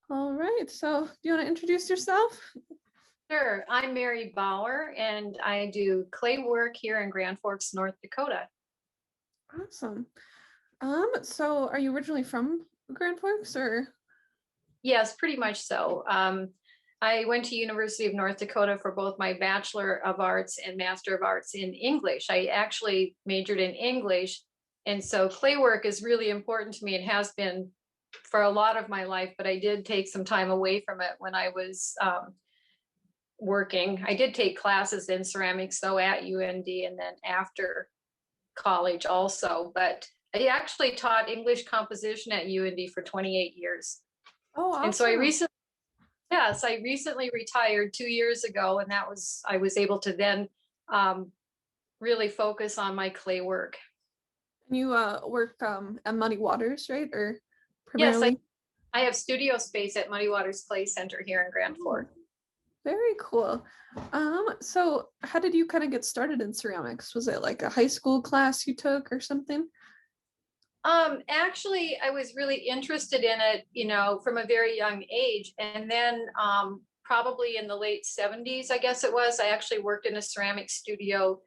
All right, so do you want to introduce yourself? Sure. I'm Mary Bauer, and I do clay work here in Grand Forks, North Dakota. Awesome. So are you originally from Grand Forks or? Yes, pretty much so. I went to University of North Dakota for both my Bachelor of Arts and Master of Arts in English. I actually majored in English, and so clay work is really important to me. It has been for a lot of my life, but I did take some time away from it when I was working. I did take classes in ceramics though at UND and then after college also, but I actually taught English composition at UND for 28 years. Oh, And so awesome. I recently retired 2 years ago, and I was able to then um, really focus on my clay work. And you work at Muddy Waters, right? Or Yes, primarily? I have studio space at Muddy Waters Clay Center here in Grand Oh, Forks. very cool. So how did you kind of get started in ceramics? Was it like a high school class you took or something? Actually, I was really interested in it, from a very young age. And then probably in the late 70s, I guess it was, I actually worked in a ceramic studio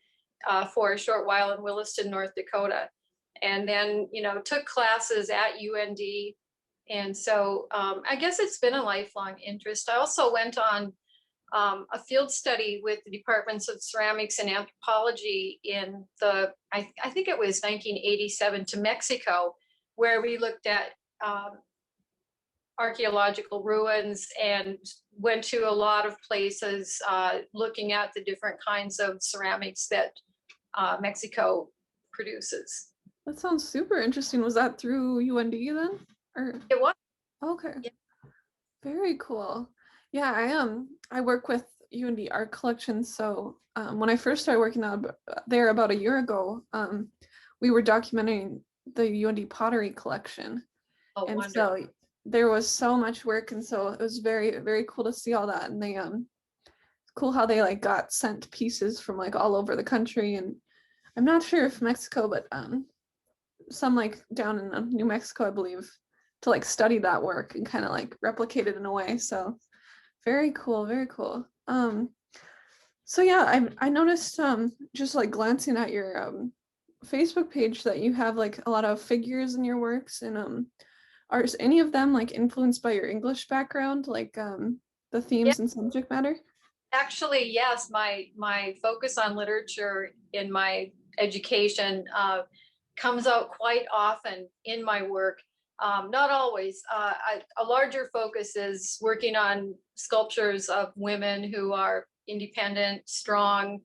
for a short while in Williston, North Dakota. And then, took classes at UND. And so I guess it's been a lifelong interest. I also went on a field study with the departments of ceramics and anthropology in I think it was 1987 to Mexico, where we looked at archaeological ruins and went to a lot of places looking at the different kinds of ceramics that Mexico produces. That sounds super interesting. Was that through UND then? Or It was. okay. Yeah. Very cool. Yeah, I work with UND art collections. So when I first started working out there about a year ago, we were documenting the UND pottery collection, Oh, and wonderful. so there was so much work, and so it was very cool to see all that. And they cool how they like got sent pieces from like all over the country, and I'm not sure if Mexico, but some like down in New Mexico, I believe, to like study that work and kind of like replicate it in a way. So very cool, very cool. So yeah, I noticed just like glancing at your Facebook page that you have like a lot of figures in your works, and are any of them like influenced by your English background, like the Yeah, themes and subject matter? actually, yes. My focus on literature in my education comes out quite often in my work. Not always. A larger focus is working on sculptures of women who are independent, strong,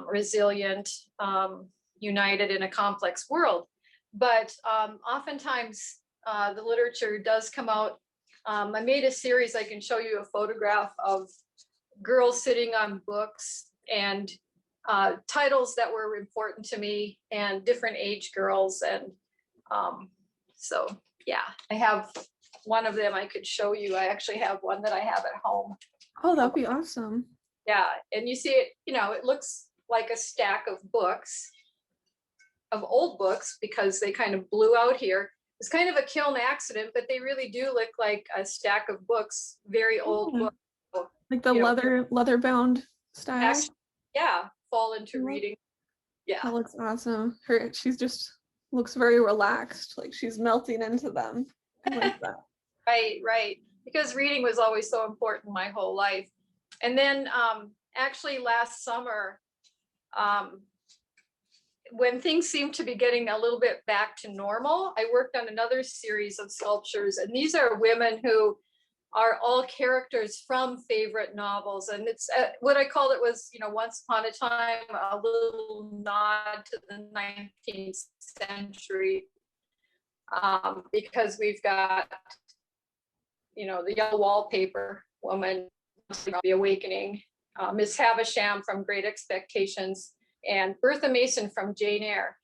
resilient, united in a complex world. But oftentimes, the literature does come out. I made a series. I can show you a photograph of girls sitting on books and titles that were important to me and different age girls. And so, yeah, I have one of them I could show you. I actually have one that I have at home. Oh, that'd be awesome. Yeah. And you see it, it looks like a stack of books, of old books, because they kind of blew out here. It's kind of a kiln accident, but they really do look like a stack of books, very old Yeah. books. Like the You know, leather bound style. actually, yeah, fall I into love reading. Yeah. That looks awesome. She's just looks very relaxed, like she's melting into them. I like that. Right, right. Because reading was always so important my whole life. And then actually last summer, um, when things seemed to be getting a little bit back to normal, I worked on another series of sculptures. And these are women who are all characters from favorite novels. And it's what I called it was, once upon a time, a little nod to the 19th century, because we've got, the yellow wallpaper woman, The Awakening, Miss Havisham from Great Expectations, and Bertha Mason from Jane Eyre.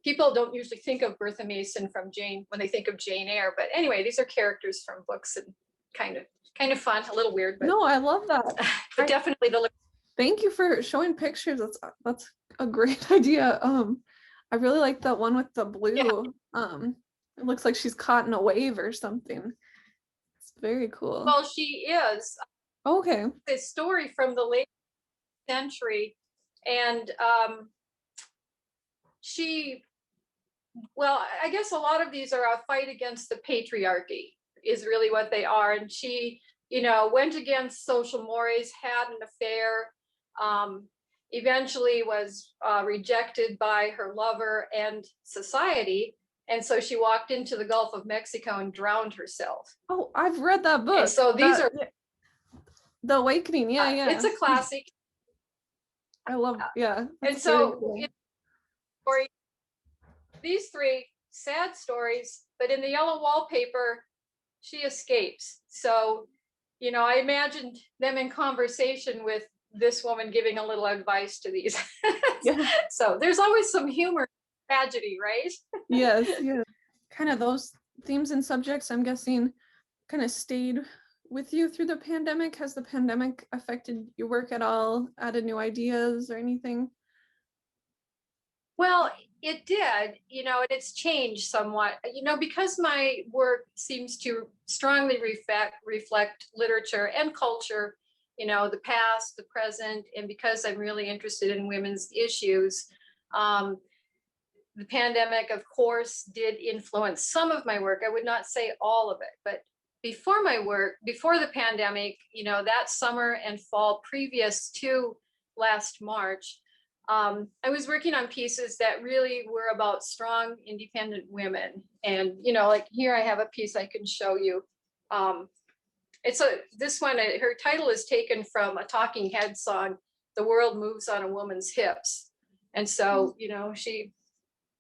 People don't usually think of Bertha Mason from Jane when they think of Jane Eyre, but anyway, these are characters from books, and kind of fun, a little weird, but No, I love that. but definitely the. Thank you for showing pictures. That's a great idea. I really like that one with the Yeah. blue. It looks like she's caught in a wave or something. It's Very cool. Well, she is Okay. a story from the late century, and she, well, I guess a lot of these are a fight against the patriarchy is really what they are. And she, went against social mores, had an affair, eventually was rejected by her lover and society. And so she walked into the Gulf of Mexico and drowned herself. Oh, I've read that book. And so these are, The Awakening. Yeah, it's a classic. I love, yeah. And so cool. These three sad stories, but in the yellow wallpaper, she escapes. So, I imagined them in conversation with this woman giving a little advice to these. Yeah. So there's always some humor, tragedy, right? Yes, yeah. Kind of those themes and subjects, I'm guessing, kind of stayed with you through the pandemic. Has the pandemic affected your work at all? Added new ideas or anything? Well, it did, and it's changed somewhat, because my work seems to strongly reflect literature and culture, the past, the present, and because I'm really interested in women's issues. The pandemic, of course, did influence some of my work. I would not say all of it, but before the pandemic, that summer and fall previous to last March, I was working on pieces that really were about strong, independent women. And, like here I have a piece I can show you. This one, her title is taken from a Talking Heads song, "The World Moves on a Woman's Hips." And so, she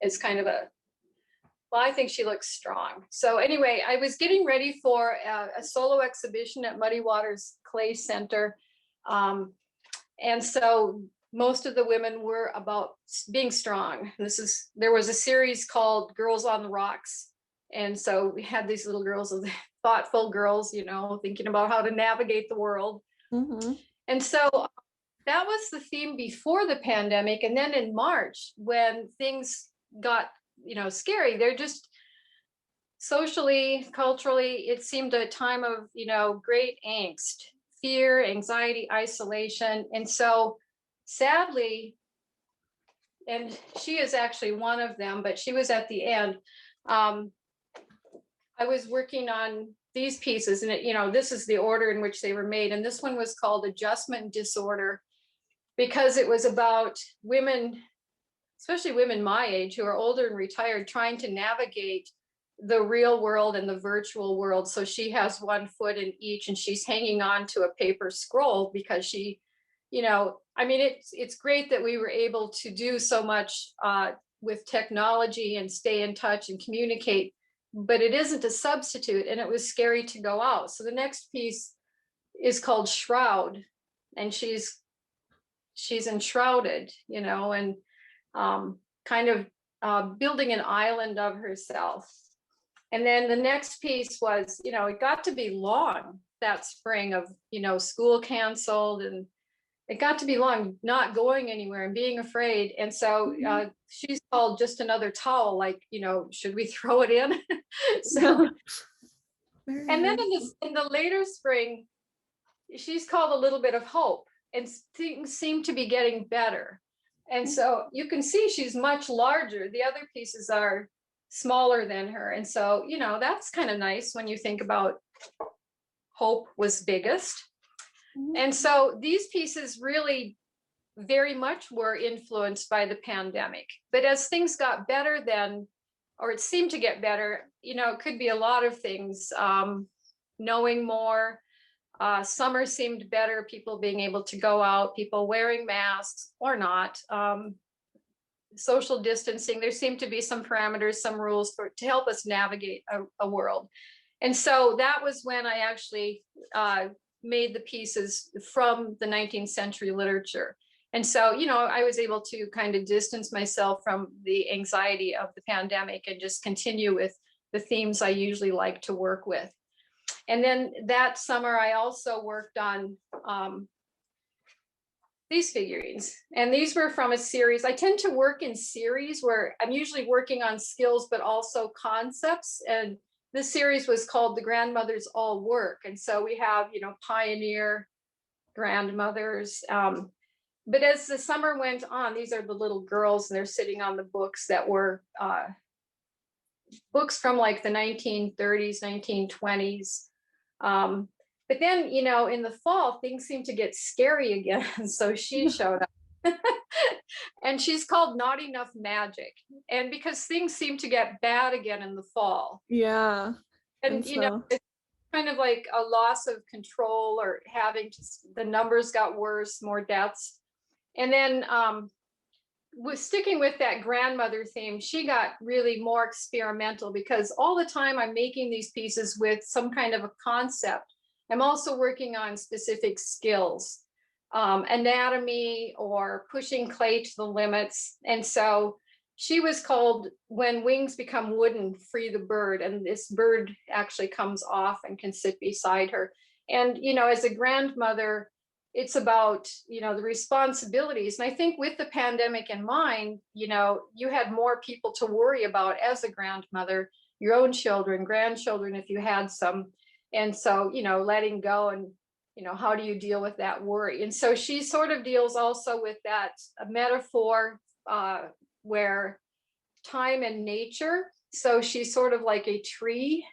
is kind of well, I think she looks strong. So anyway, I was getting ready for a solo exhibition at Muddy Waters Clay Center. And so most of the women were about being strong. There was a series called Girls on the Rocks. And so we had these little girls, thoughtful girls, thinking about how to navigate the world. Mm-hmm. And so that was the theme before the pandemic. And then in March, when things got, scary, they're just socially, culturally, it seemed a time of, great angst, fear, anxiety, isolation. And so sadly, and she is actually one of them, but she was at the end. I was working on these pieces, and this is the order in which they were made. And this one was called Adjustment Disorder, because it was about women, especially women my age who are older and retired, trying to navigate the real world and the virtual world. So she has one foot in each, and she's hanging on to a paper scroll because she, it's great that we were able to do so much with technology and stay in touch and communicate, but it isn't a substitute, and it was scary to go out. So the next piece is called Shroud, and she's enshrouded, and kind of building an island of herself. And then the next piece was, it got to be long that spring of, school canceled, and it got to be long, not going anywhere and being afraid. And so she's called Just Another Towel, like, should we throw it in? So, and then in the later spring, she's called A Little Bit of Hope, and things seem to be getting better. And so you can see she's much larger. The other pieces are smaller than her. And so, that's kind of nice when you think about hope was biggest. Mm-hmm. And so these pieces really very much were influenced by the pandemic. But as things got better then, or it seemed to get better, it could be a lot of things. Knowing more, summer seemed better, people being able to go out, people wearing masks or not, social distancing. There seemed to be some parameters, some rules to help us navigate a world. And so that was when I actually made the pieces from the 19th century literature. And so, I was able to kind of distance myself from the anxiety of the pandemic and just continue with the themes I usually like to work with. And then that summer, I also worked on these figurines. And these were from a series. I tend to work in series where I'm usually working on skills, but also concepts. And this series was called The Grandmothers All Work. And so we have, you know, pioneer grandmothers. But as the summer went on, these are the little girls, and they're sitting on the books that were books from like the 1930s, 1920s. But then, you know, in the fall, things seem to get scary again. So she showed up. And she's called Not Enough Magic. And because things seem to get bad again in the fall. Yeah. And, you know, it's kind of like a loss of control, or having just, the numbers got worse, more deaths. And then with sticking with that grandmother theme, she got really more experimental, because all the time I'm making these pieces with some kind of a concept. I'm also working on specific skills, anatomy, or pushing clay to the limits. And so she was called When Wings Become Wooden, Free the Bird. And this bird actually comes off and can sit beside her. And, you know, as a grandmother, it's about, you know, the responsibilities. And I think with the pandemic in mind, you know, you had more people to worry about as a grandmother, your own children, grandchildren, if you had some. And so, you know, letting go, and, you know, how do you deal with that worry? And so she sort of deals also with that metaphor where time and nature. So she's sort of like a tree,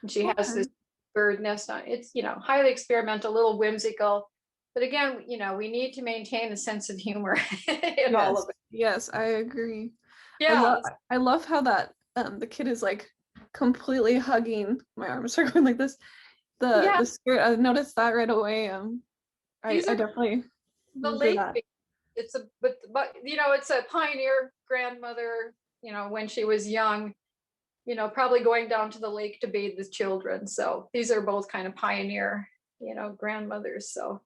and she has this bird nest on. It's, you know, highly experimental, a little whimsical. But again, you know, we need to maintain a sense of humor in all of it. Yes, I agree. Yeah. I love how that the kid is like completely hugging, my arms are going like this. The skirt, I noticed that right away. I definitely The do lake. that. It's a but you know, it's a pioneer grandmother, you know, when she was young, you know, probably going down to the lake to bathe the children. So these are both kind of pioneer, you know, grandmothers. So,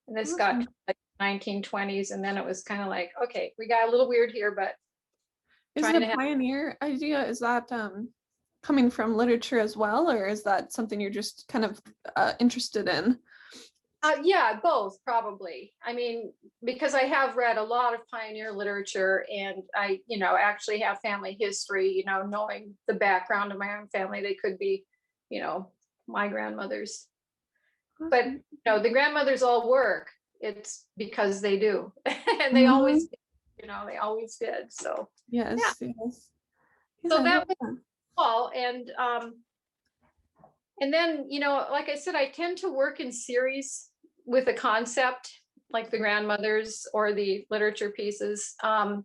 and this got Awesome. like 1920s, and then it was kind of like, okay, we got a little weird here, but Is it trying a to have, pioneer idea? Is that coming from literature as well, or is that something you're just kind of interested in? yeah, both probably. I mean, because I have read a lot of pioneer literature, and I, you know, actually have family history, you know, knowing the background of my own family, they could be, you know, my grandmothers. But, Awesome. you know, the grandmothers all work. It's because they do. And they Mhm. always, you know, they always did. So, yeah. Yes, yes. Yeah, So I that love was that. all. And then, you know, like I said, I tend to work in series with a concept, like the grandmothers or the literature pieces. And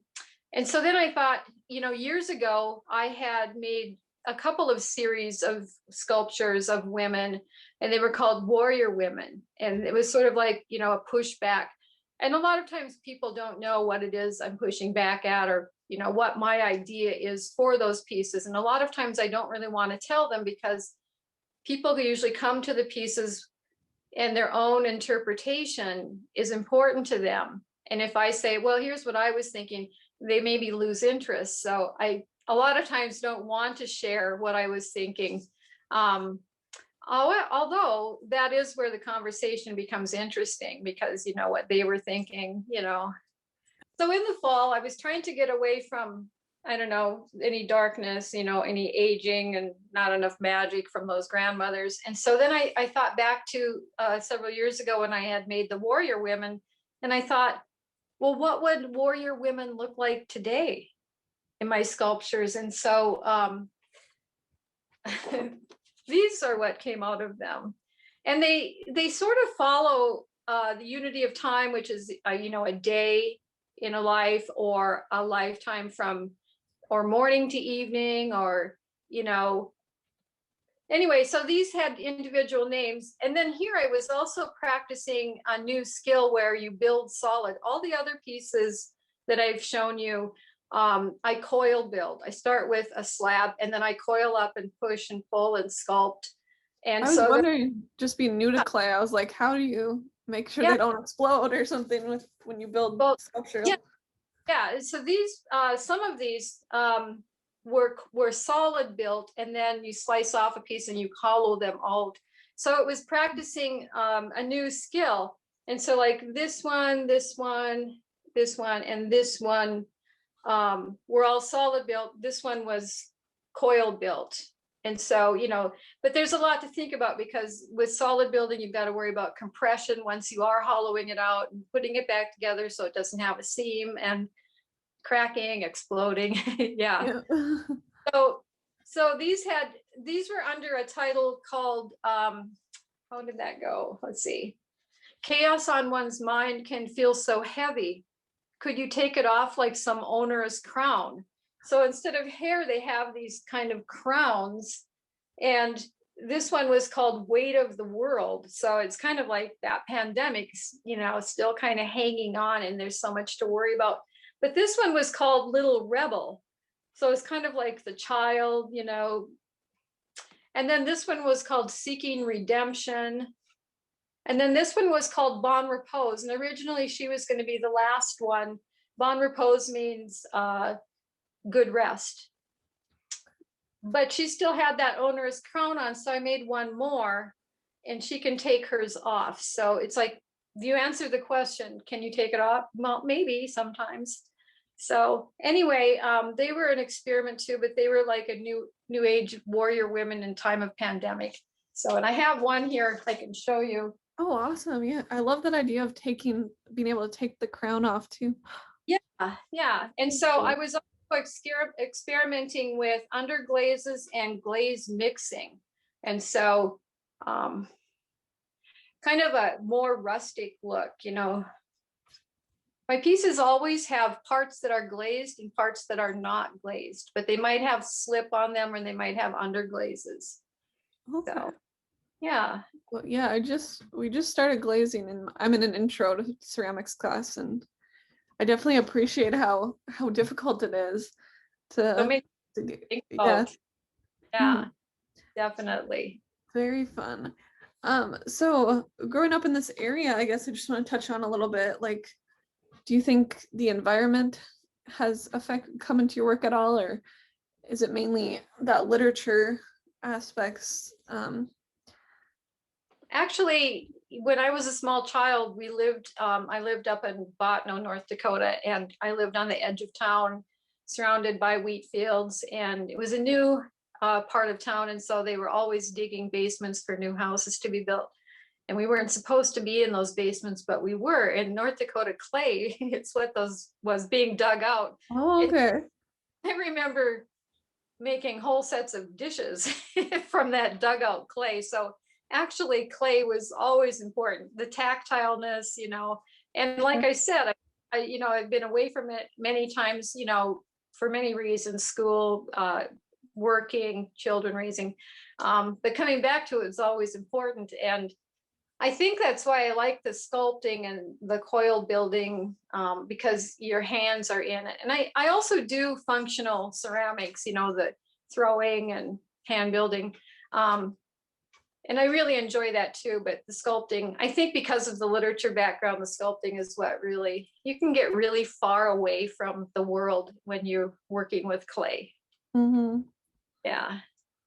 so then I thought, you know, years ago, I had made a couple of series of sculptures of women, and they were called warrior women. And it was sort of like, you know, a pushback. And a lot of times people don't know what it is I'm pushing back at, or, you know, what my idea is for those pieces. And a lot of times I don't really want to tell them, because people who usually come to the pieces and their own interpretation is important to them. And if I say, well, here's what I was thinking, they maybe lose interest. So I a lot of times don't want to share what I was thinking. Although that is where the conversation becomes interesting, because you know what they were thinking, you know. So in the fall, I was trying to get away from, I don't know, any darkness, you know, any aging and not enough magic from those grandmothers. And so then I thought back to several years ago when I had made the warrior women. And I thought, well, what would warrior women look like today in my sculptures? And so these are what came out of them. And they sort of follow the unity of time, which is, you know, a day in a life, or a lifetime from, or morning to evening, or, you know, anyway, so these had individual names. And then here I was also practicing a new skill where you build solid. All the other pieces that I've shown you, I coil build. I start with a slab, and then I coil up and push and pull and sculpt. And I was so that, wondering, just being new to clay, I was like, how do you make sure yeah, they don't explode or something with when you build well, sculpture? yeah, yeah. So these, some of these were solid built, and then you slice off a piece and you hollow them out. So it was practicing a new skill. And so like this one, this one, this one, and this one were all solid built. This one was coil built. And so, but there's a lot to think about, because with solid building, you've got to worry about compression once you are hollowing it out and putting it back together so it doesn't have a seam, and cracking, exploding. Yeah. Yeah. So these were under a title called, how did that go? Let's see. Chaos on one's mind can feel so heavy. Could you take it off like some onerous crown? So instead of hair, they have these kind of crowns. And this one was called Weight of the World. So it's kind of like that pandemic, still kind of hanging on, and there's so much to worry about. But this one was called Little Rebel. So it's kind of like the child, And then this one was called Seeking Redemption. And then this one was called Bon Repose. And originally she was going to be the last one. Bon Repose means good rest. But she still had that onerous crown on. So I made one more, and she can take hers off. So it's like, you answer the question, can you take it off? Well, maybe sometimes. So anyway, they were an experiment too, but they were like a new age warrior women in time of pandemic. So, and I have one here I can show you. Oh, awesome. Yeah. I love that idea of being able to take the crown off too. Yeah. And so I was also experimenting with underglazes and glaze mixing. And so kind of a more rustic look, My pieces always have parts that are glazed and parts that are not glazed, but they might have slip on them, or they might have underglazes. Okay. So, yeah. Well, yeah, we just started glazing, and I'm in an intro to ceramics class, and I definitely appreciate how difficult it is So to think yeah. about, yeah, definitely. Very fun. So growing up in this area, I guess I just want to touch on a little bit, like, do you think the environment has come into your work at all, or is it mainly that literature aspects? Actually, when I was a small child, I lived up in Botno, North Dakota, and I lived on the edge of town, surrounded by wheat fields, and it was a new part of town, and so they were always digging basements for new houses to be built. And we weren't supposed to be in those basements, but we were. In North Dakota clay, it's what was being dug out. Oh, okay. I remember making whole sets of dishes from that dugout clay. So actually clay was always important, the tactileness, and like I said, I've been away from it many times, for many reasons, school, working, children raising, but coming back to it is always important. And I think that's why I like the sculpting and the coil building, because your hands are in it. And I also do functional ceramics, the throwing and hand building. And I really enjoy that too. But the sculpting, I think because of the literature background, the sculpting is what really, you can get really far away from the world when you're working with clay. Mm-hmm. Yeah.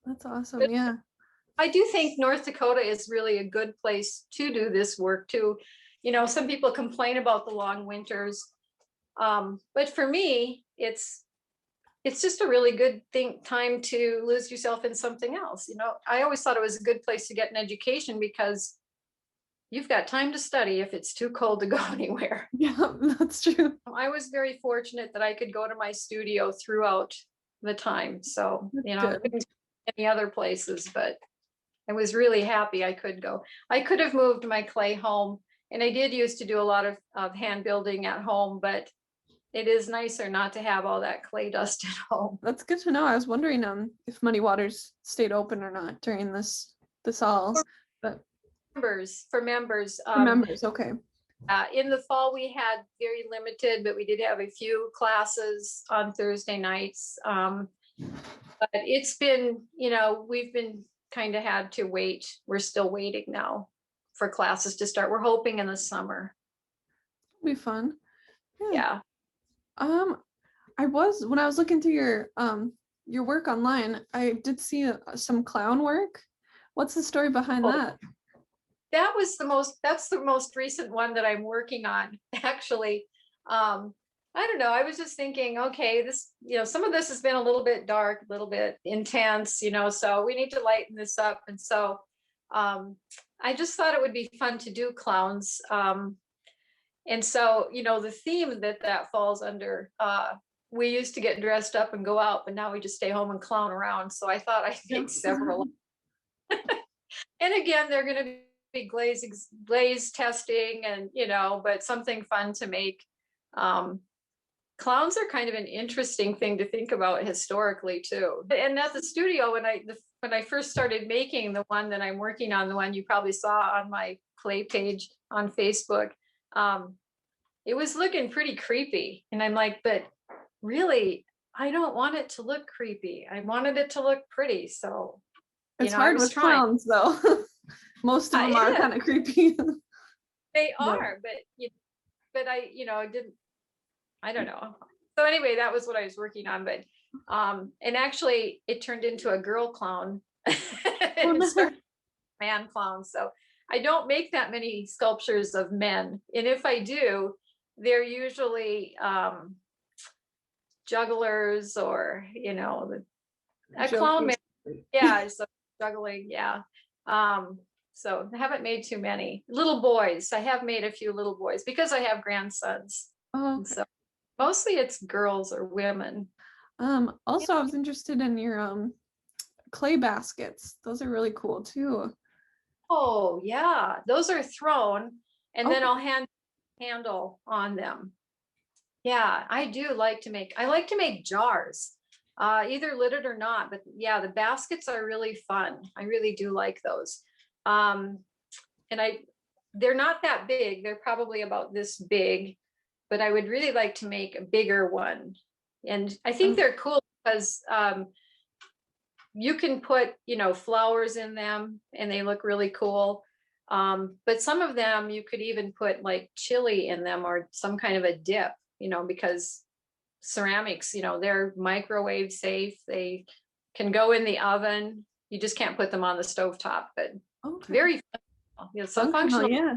That's awesome. But yeah. I do think North Dakota is really a good place to do this work too. Some people complain about the long winters. But for me, it's just a really good time to lose yourself in something else. I always thought it was a good place to get an education, because you've got time to study if it's too cold to go anywhere. Yeah, that's true. I was very fortunate that I could go to my studio throughout the time. So, I couldn't go any other places, but I was really happy I could go. I could have moved my clay home, and I did used to do a lot of hand building at home, but it is nicer not to have all that clay dust at home. That's good to know. I was wondering if Muddy Waters stayed open or not during this all. But for members. Okay. In the fall, we had very limited, but we did have a few classes on Thursday nights. But it's been, we've been kind of had to wait. We're still waiting now for classes to start. We're hoping in the summer. It'll be fun. Yeah. When I was looking through your work online, I did see some clown work. What's the story behind that? That's the most recent one that I'm working on, actually. I I don't know. I was just thinking, okay, this, some of this has been a little bit dark, a little bit intense, so we need to lighten this up. And so um, I just thought it would be fun to do clowns. And so, the theme that falls under, we used to get dressed up and go out, but now we just stay home and clown around. So I thought I'd Yeah. make several. And again, they're going to be glaze testing and, but something fun to make. Um, Clowns are kind of an interesting thing to think about historically too. And at the studio, when I first started making the one that I'm working on, the one you probably saw on my clay page on Facebook, it was looking pretty creepy. And I'm like, but really, I don't want it to look creepy. I wanted it to look pretty. So, It's I hard was with trying. clowns though. Most of them It are is. kind of creepy. They But are, but I, didn't. I don't know. So anyway, that was what I was working on. But and actually, it turned into a girl clown oh, and no. started man clown. So I don't make that many sculptures of men, and if I do, they're usually jugglers or a clown Joking. man. Yeah, so juggling. Yeah. So I haven't made too many little boys. I have made a few little boys because I have grandsons, Oh, and so mostly it's girls or women. also I was interested in your clay baskets. Those are really cool too. Oh yeah, those are thrown, and then Okay. I'll handle on them. Yeah, I like to make jars, either lidded or not. But yeah, the baskets are really fun. I really do like those. Um, and they're not that big. They're probably about this big, but I would really like to make a bigger one. And I think Um, they're cool because you can put, flowers in them and they look really cool. But some of them you could even put like chili in them or some kind of a dip, because ceramics, they're microwave safe. They can go in the oven. You just can't put them on the stovetop, but okay. very, so Functional, functional. yeah.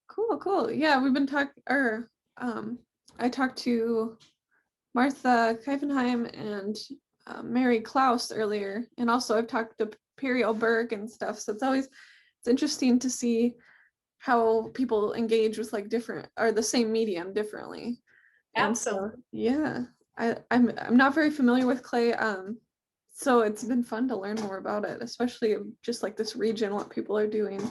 Cool, cool. Yeah, we've been talking, or I talked to Martha Kiefenheim and Mary Klaus earlier, and also I've talked to Periel Berg and stuff. So it's interesting to see how people engage with like different or the same medium differently. And Absolutely. so yeah, I'm not very familiar with clay. So it's been fun to learn more about it, especially just like this region, what people are doing.